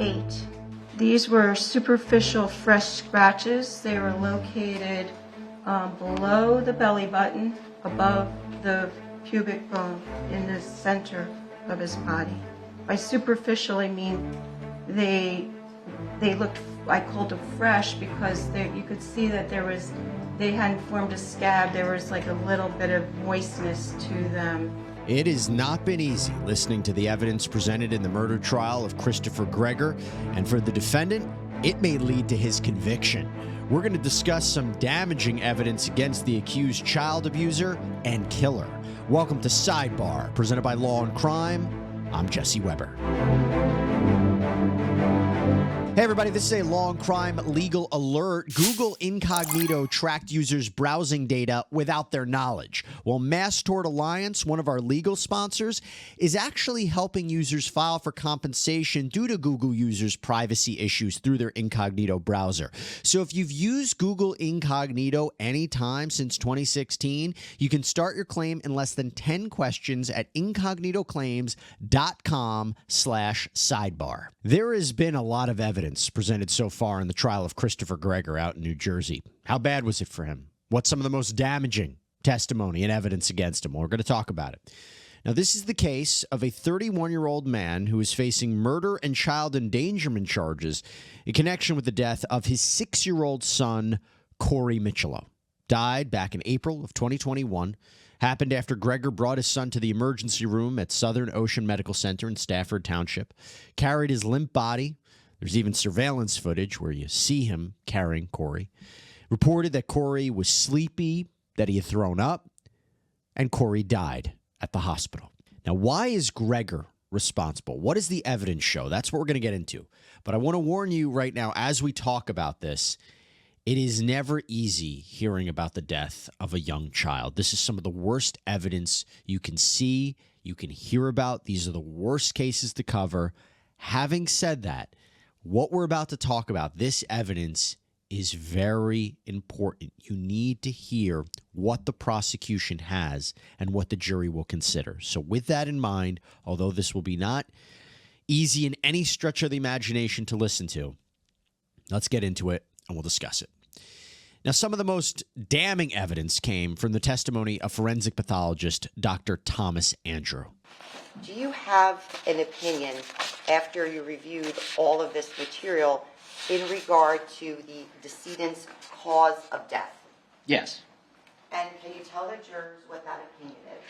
8. These were superficial fresh scratches. They were located below the belly button, above the pubic bone in the center of his body. By superficial, I mean they looked, I called them fresh because you could see that they hadn't formed a scab. There was like a little bit of moistness to them. It has not been easy listening to the evidence presented in the murder trial of Christopher Gregor, and for the defendant, it may lead to his conviction. We're going to discuss some damaging evidence against the accused child abuser and killer. Welcome to Sidebar, presented by Law&Crime. I'm Jesse Weber. Hey everybody, this is a Law&Crime legal alert. Google Incognito tracked users' browsing data without their knowledge. Well, Mass Tort Alliance, one of our legal sponsors, is actually helping users file for compensation due to Google users' privacy issues through their Incognito browser. So if you've used Google Incognito anytime since 2016, you can start your claim in less than 10 questions at incognitoclaims.com/sidebar. There has been a lot of evidence presented so far in the trial of Christopher Gregor out in New Jersey. How bad was it for him? What's some of the most damaging testimony and evidence against him? Well, we're going to talk about it. Now, this is the case of a 31-year-old man who is facing murder and child endangerment charges in connection with the death of his 6-year-old son, Corey Michelow. Died back in April of 2021. Happened after Gregor brought his son to the emergency room at Southern Ocean Medical Center in Stafford Township, carried his limp body. There's even surveillance footage where you see him carrying Corey. Reported that Corey was sleepy, that he had thrown up, and Corey died at the hospital. Now, why is Gregor responsible? What does the evidence show? That's what we're going to get into. But I want to warn you right now, as we talk about this, it is never easy hearing about the death of a young child. This is some of the worst evidence you can see, you can hear about. These are the worst cases to cover. Having said that, what we're about to talk about, this evidence is very important. You need to hear what the prosecution has and what the jury will consider. So with that in mind, although this will be not easy in any stretch of the imagination to listen to, let's get into it and we'll discuss it. Now, some of the most damning evidence came from the testimony of forensic pathologist Dr. Thomas Andrew. Do you have an opinion, after you reviewed all of this material, in regard to the decedent's cause of death? Yes. And can you tell the jurors what that opinion is?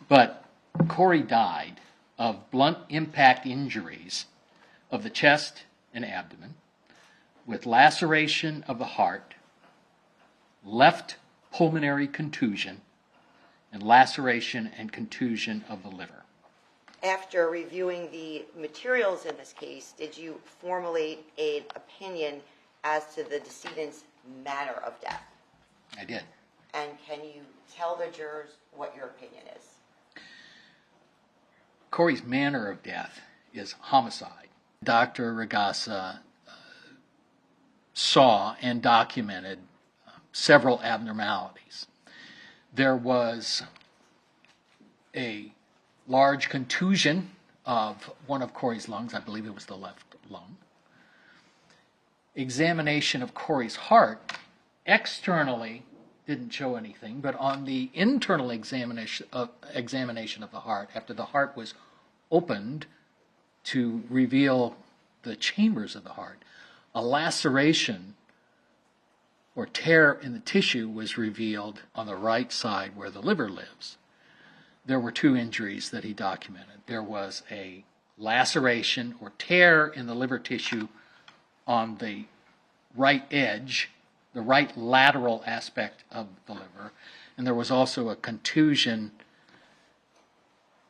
But Corey died of blunt impact injuries of the chest and abdomen with laceration of the heart, left pulmonary contusion, and laceration and contusion of the liver. After reviewing the materials in this case, did you formulate an opinion as to the decedent's manner of death? I did. And can you tell the jurors what your opinion is? Corey's manner of death is homicide. Dr. Ragasa saw and documented several abnormalities. There was a large contusion of one of Corey's lungs. I believe it was the left lung. Examination of Corey's heart externally didn't show anything, but on the internal examination of the heart, after the heart was opened to reveal the chambers of the heart, a laceration or tear in the tissue was revealed on the right side where the liver lives. There were 2 injuries that he documented. There was a laceration or tear in the liver tissue on the right edge, the right lateral aspect of the liver, and there was also a contusion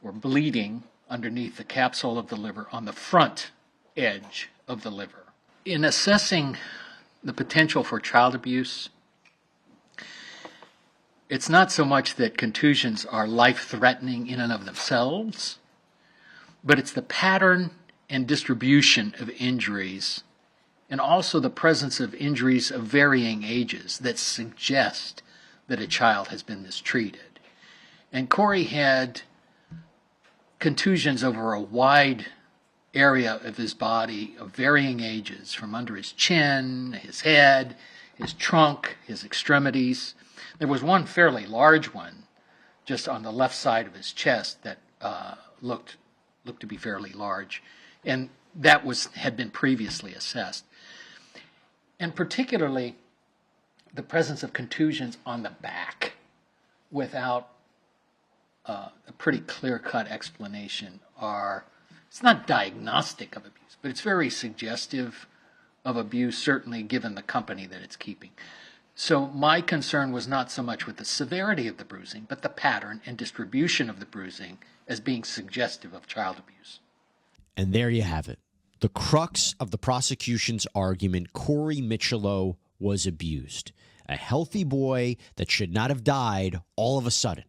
or bleeding underneath the capsule of the liver on the front edge of the liver. In assessing the potential for child abuse, it's not so much that contusions are life-threatening in and of themselves, but it's the pattern and distribution of injuries and also the presence of injuries of varying ages that suggest that a child has been mistreated. And Corey had contusions over a wide area of his body of varying ages, from under his chin, his head, his trunk, his extremities. There was one fairly large one just on the left side of his chest that looked to be fairly large, and that had been previously assessed. And particularly the presence of contusions on the back without a pretty clear-cut explanation it's not diagnostic of abuse, but it's very suggestive of abuse, certainly given the company that it's keeping. So my concern was not so much with the severity of the bruising, but the pattern and distribution of the bruising as being suggestive of child abuse. And there you have it. The crux of the prosecution's argument: Corey Michelow was abused. A healthy boy that should not have died all of a sudden.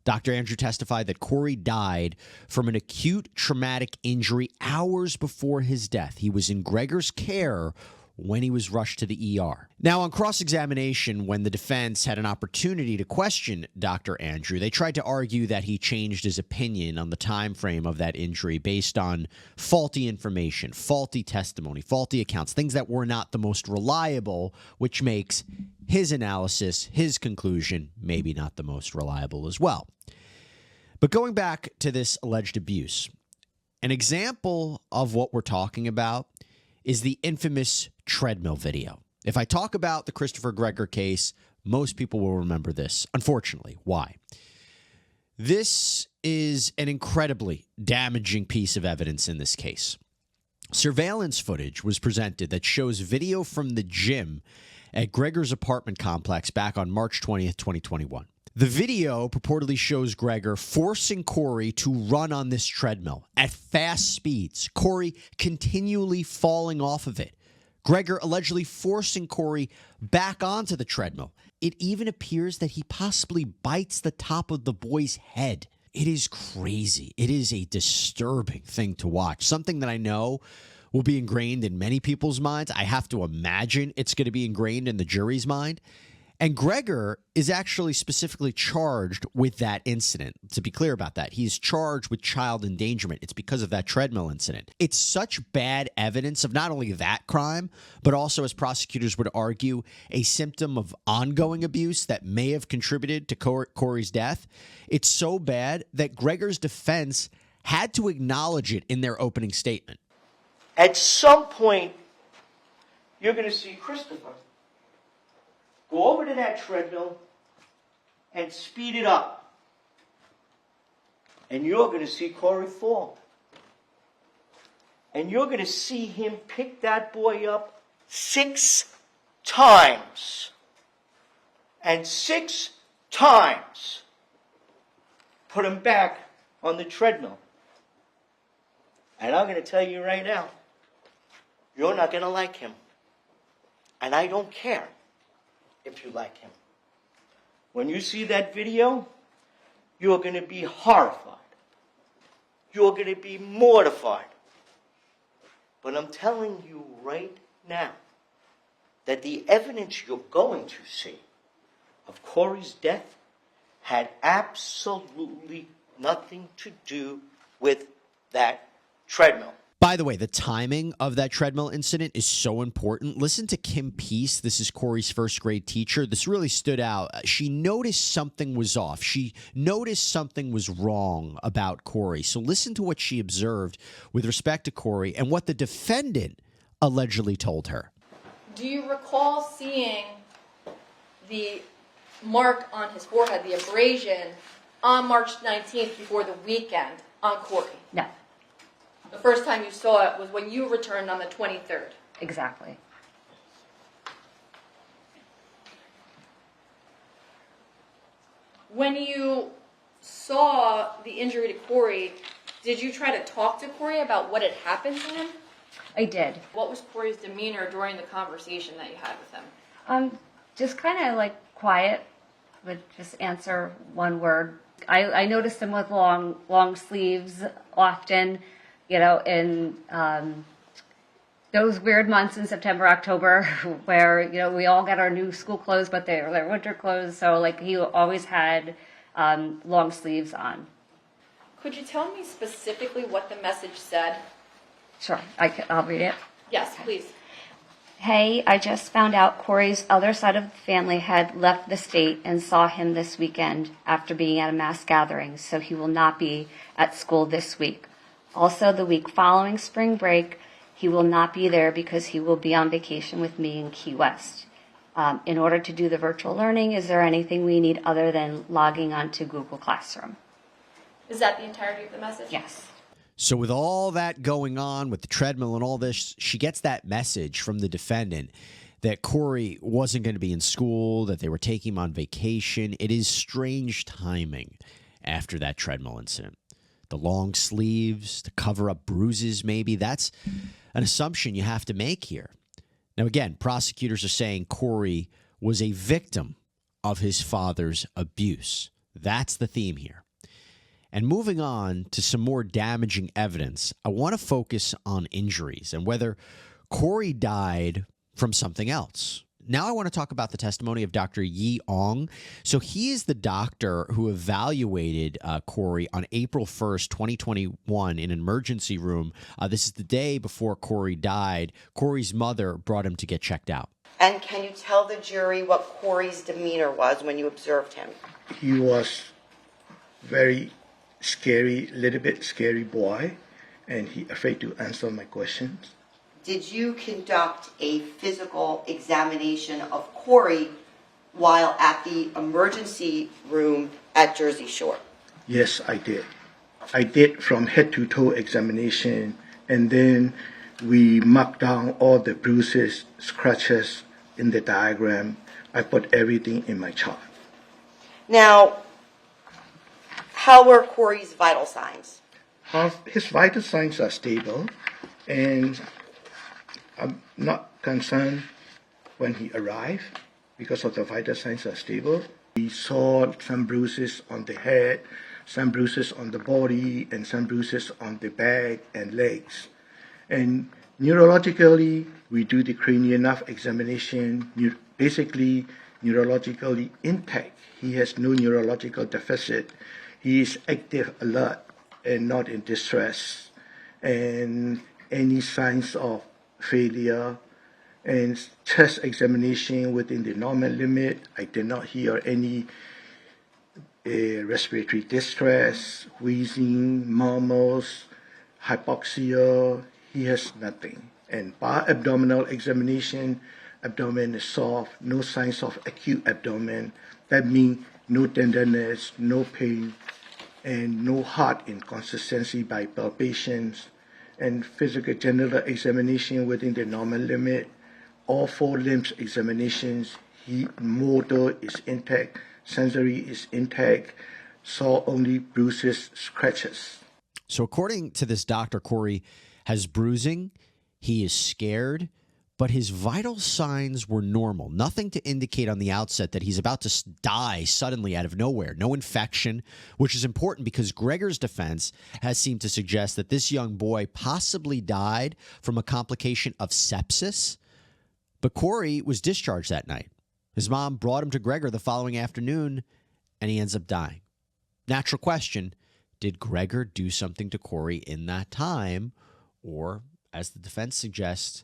Dr. Andrew testified that Corey died from an acute traumatic injury hours before his death. He was in Gregor's care when he was rushed to the ER. Now, on cross-examination, when the defense had an opportunity to question Dr. Andrew, they tried to argue that he changed his opinion on the time frame of that injury based on faulty information, faulty testimony, faulty accounts, things that were not the most reliable, which makes his analysis, his conclusion, maybe not the most reliable as well. But going back to this alleged abuse, an example of what we're talking about is the infamous Treadmill video. If I talk about the Christopher Gregor case, most people will remember this, unfortunately. Why? This is an incredibly damaging piece of evidence in this case. Surveillance footage was presented that shows video from the gym at Gregor's apartment complex back on March 20th, 2021. The video purportedly shows Gregor forcing Corey to run on this treadmill at fast speeds, Corey continually falling off of it, Gregor allegedly forcing Corey back onto the treadmill. It even appears that he possibly bites the top of the boy's head. It is crazy. It is a disturbing thing to watch, something that I know will be ingrained in many people's minds. I have to imagine it's going to be ingrained in the jury's mind. And Gregor is actually specifically charged with that incident. To be clear about that, he's charged with child endangerment. It's because of that treadmill incident. It's such bad evidence of not only that crime, but also, as prosecutors would argue, a symptom of ongoing abuse that may have contributed to Corey's death. It's so bad that Gregor's defense had to acknowledge it in their opening statement. At some point, you're going to see Christopher go over to that treadmill and speed it up. And you're going to see Corey fall. And you're going to see him pick that boy up 6 times. And 6 times put him back on the treadmill. And I'm going to tell you right now, you're not going to like him. And I don't care if you like him. When you see that video, you're going to be horrified. You're going to be mortified. But I'm telling you right now that the evidence you're going to see of Corey's death had absolutely nothing to do with that treadmill. By the way, the timing of that treadmill incident is so important. Listen to Kim Peace. This is Corey's first grade teacher. This really stood out. She noticed something was off. She noticed something was wrong about Corey. So listen to what she observed with respect to Corey and what the defendant allegedly told her. Do you recall seeing the mark on his forehead, the abrasion, on March 19th before the weekend on Corey? No, The first time you saw it was when you returned on the 23rd. exactly. When you saw the injury to Corey, did you try to talk to Corey about what had happened to him? I did. What was Corey's demeanor during the conversation that you had with him? Just kind of like quiet, would just answer one word. I noticed him with long sleeves often, you know, in those weird months in September, October, where, you know, we all got our new school clothes, but they're winter clothes. So like he always had long sleeves on. Could you tell me specifically what the message said? Sure, I'll read it. Yes, please. Hey, I just found out Corey's other side of the family had left the state and saw him this weekend after being at a mass gathering, so he will not be at school this week. Also, the week following spring break, he will not be there because he will be on vacation with me in Key West. In order to do the virtual learning, is there anything we need other than logging onto Google Classroom? Is that the entirety of the message? Yes. So with all that going on with the treadmill and all this, she gets that message from the defendant that Corey wasn't going to be in school, that they were taking him on vacation. It is strange timing after that treadmill incident. The long sleeves, to cover up bruises maybe, that's an assumption you have to make here. Now again, prosecutors are saying Corey was a victim of his father's abuse. That's the theme here. And moving on to some more damaging evidence, I want to focus on injuries and whether Corey died from something else. Now I want to talk about the testimony of Dr. Yi Ong. So he is the doctor who evaluated Corey on April 1st, 2021 in an emergency room. This is the day before Corey died. Corey's mother brought him to get checked out. And can you tell the jury what Corey's demeanor was when you observed him? He was very scary, little bit scary boy, and he afraid to answer my questions. Did you conduct a physical examination of Corey while at the emergency room at Jersey Shore? Yes, I did. I did from head to toe examination, and then we marked down all the bruises, scratches in the diagram. I put everything in my chart. Now, how were Corey's vital signs? His vital signs are stable, and I'm not concerned when he arrived because of the vital signs are stable. We saw some bruises on the head, some bruises on the body, and some bruises on the back and legs. And neurologically, we do the cranial nerve examination, basically neurologically intact. He has no neurological deficit. He is active, alert, and not in distress. And any signs of failure and chest examination within the normal limit. I did not hear any respiratory distress, wheezing, murmurs, hypoxia. He has nothing. And bar abdominal examination, abdomen is soft, no signs of acute abdomen. That means no tenderness, no pain, and no heart inconsistency by palpations. And physical genital examination within the normal limit. All four limbs examinations, motor is intact, sensory is intact, saw only bruises, scratches. So according to this doctor, Corey has bruising, he is scared, but his vital signs were normal. Nothing to indicate on the outset that he's about to die suddenly out of nowhere. No infection, which is important because Gregor's defense has seemed to suggest that this young boy possibly died from a complication of sepsis. But Corey was discharged that night. His mom brought him to Gregor the following afternoon, and he ends up dying. Natural question, did Gregor do something to Corey in that time? Or, as the defense suggests,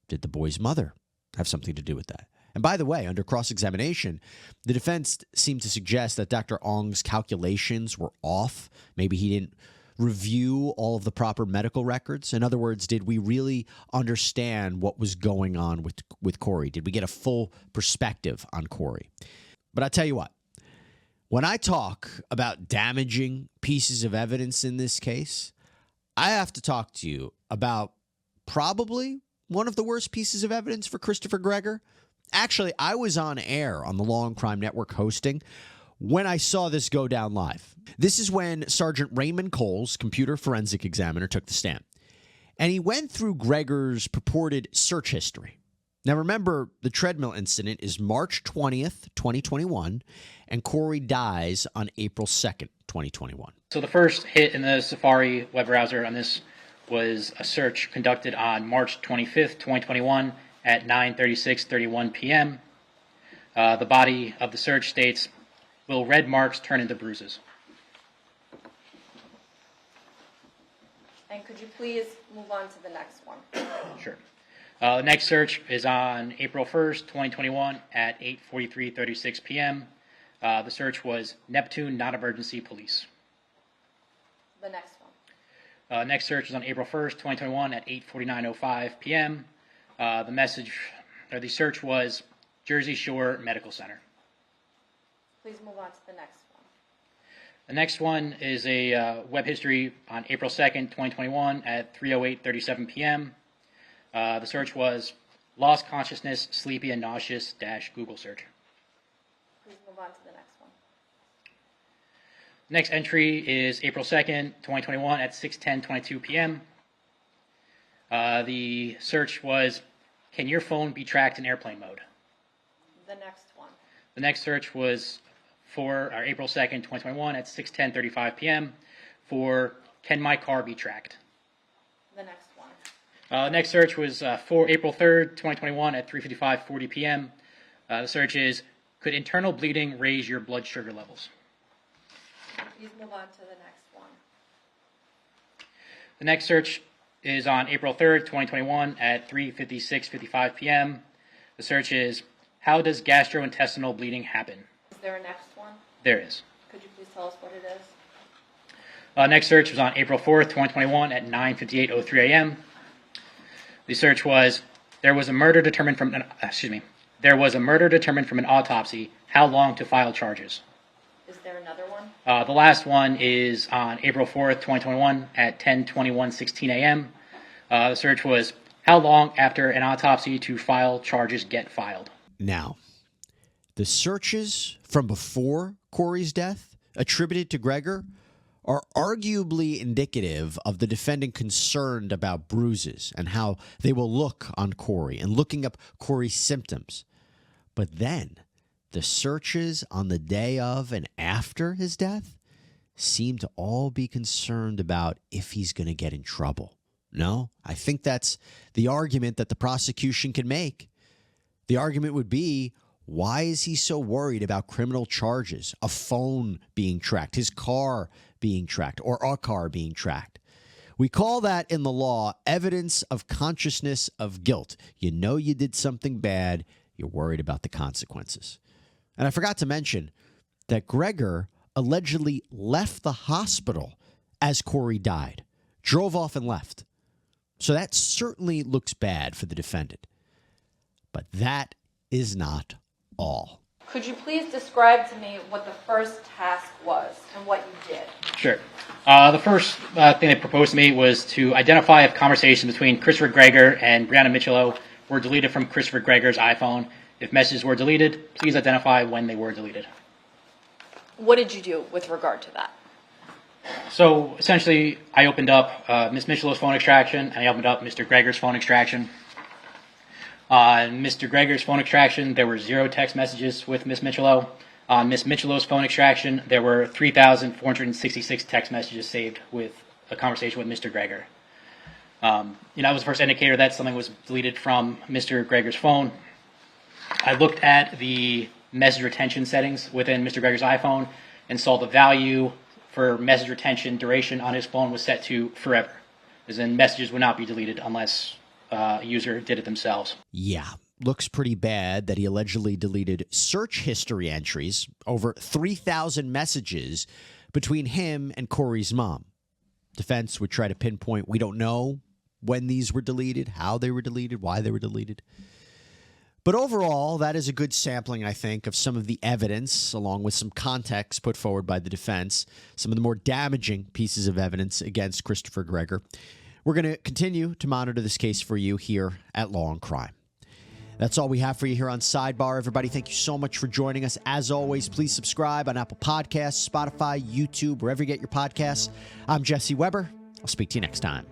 did the boy's mother have something to do with that? And by the way, under cross-examination, the defense seemed to suggest that Dr. Ong's calculations were off. Maybe he didn't review all of the proper medical records. In other words, did we really understand what was going on with Corey? Did we get a full perspective on Corey? But I tell you what, when I talk about damaging pieces of evidence in this case, I have to talk to you about probably one of the worst pieces of evidence for Christopher Gregor. Actually, I was on air on the Law&Crime Network hosting when I saw this go down live. This is when Sergeant Raymond Coles, computer forensic examiner, took the stand. And he went through Gregor's purported search history. Now remember, the treadmill incident is March 20th, 2021, and Corey dies on April 2nd, 2021. So the first hit in the Safari web browser on this was a search conducted on March 25th, 2021 at 9:36:31 p.m. The body of the search states, "Will red marks turn into bruises?" And could you please move on to the next one? Sure. The next search is on April 1st, 2021 at 8:43:36 p.m. The search was Neptune Non-Emergency Police. The next one. Next search is on April 1st, 2021 at 8:49:05 p.m. The search was Jersey Shore Medical Center. Please move on to the next one. The next one is a web history on April 2nd, 2021 at 3:08:37 p.m. The search was lost consciousness, sleepy and nauseous - Google search. Please move on to the next one. Next entry is April 2nd, 2021 at 6:10:22 p.m. The search was, can your phone be tracked in airplane mode? The next one. The next search was for April 2nd, 2021 at 6:10:35 p.m. for, can my car be tracked? The next one. Next search was for April 3rd, 2021 at 3:55:40 p.m. The search is, could internal bleeding raise your blood sugar levels? Please move on to the next one. The next search is on April 3rd, 2021 at 3:56:55 p.m. The search is, how does gastrointestinal bleeding happen? Is there a next one? There is. Could you please tell us what it is? Next search was on April 4th, 2021 at 9:58:03 a.m. The search was, there was a murder determined from an autopsy. How long to file charges? Is there another one? The last one is on April 4th, 2021 at 10:21:16 a.m. The search was, how long after an autopsy to file charges get filed? Now, the searches from before Corey's death attributed to Gregor are arguably indicative of the defendant concerned about bruises and how they will look on Corey and looking up Corey's symptoms. But then the searches on the day of and after his death seem to all be concerned about if he's going to get in trouble. No, I think that's the argument that the prosecution can make. The argument would be, why is he so worried about criminal charges, a phone being tracked, his car being tracked, or a car being tracked? We call that in the law evidence of consciousness of guilt. You know you did something bad. You're worried about the consequences. And I forgot to mention that Gregor allegedly left the hospital as Corey died, drove off and left. So that certainly looks bad for the defendant. But that is not all. Could you please describe to me what the first task was and what you did? Sure. The first thing they proposed to me was to identify if conversations between Christopher Gregor and Brianna Michelot were deleted from Christopher Gregor's iPhone. If messages were deleted, please identify when they were deleted. What did you do with regard to that? So essentially, I opened up Ms. Michelot's phone extraction, and I opened up Mr. Gregor's phone extraction. On Mr. Gregor's phone extraction, there were 0 text messages with Ms. Michelot. On Ms. Michelot's phone extraction, there were 3,466 text messages saved with a conversation with Mr. Gregor. That was the first indicator that something was deleted from Mr. Gregor's phone. I looked at the message retention settings within Mr. Gregor's iPhone and saw the value for message retention duration on his phone was set to forever, as in messages would not be deleted unless a user did it themselves. Yeah, looks pretty bad that he allegedly deleted search history entries, over 3,000 messages between him and Corey's mom. Defense would try to pinpoint, we don't know when these were deleted, how they were deleted, why they were deleted. But overall, that is a good sampling, I think, of some of the evidence, along with some context put forward by the defense, some of the more damaging pieces of evidence against Christopher Gregor. We're going to continue to monitor this case for you here at Law&Crime. That's all we have for you here on Sidebar. Everybody, thank you so much for joining us. As always, please subscribe on Apple Podcasts, Spotify, YouTube, wherever you get your podcasts. I'm Jesse Weber. I'll speak to you next time.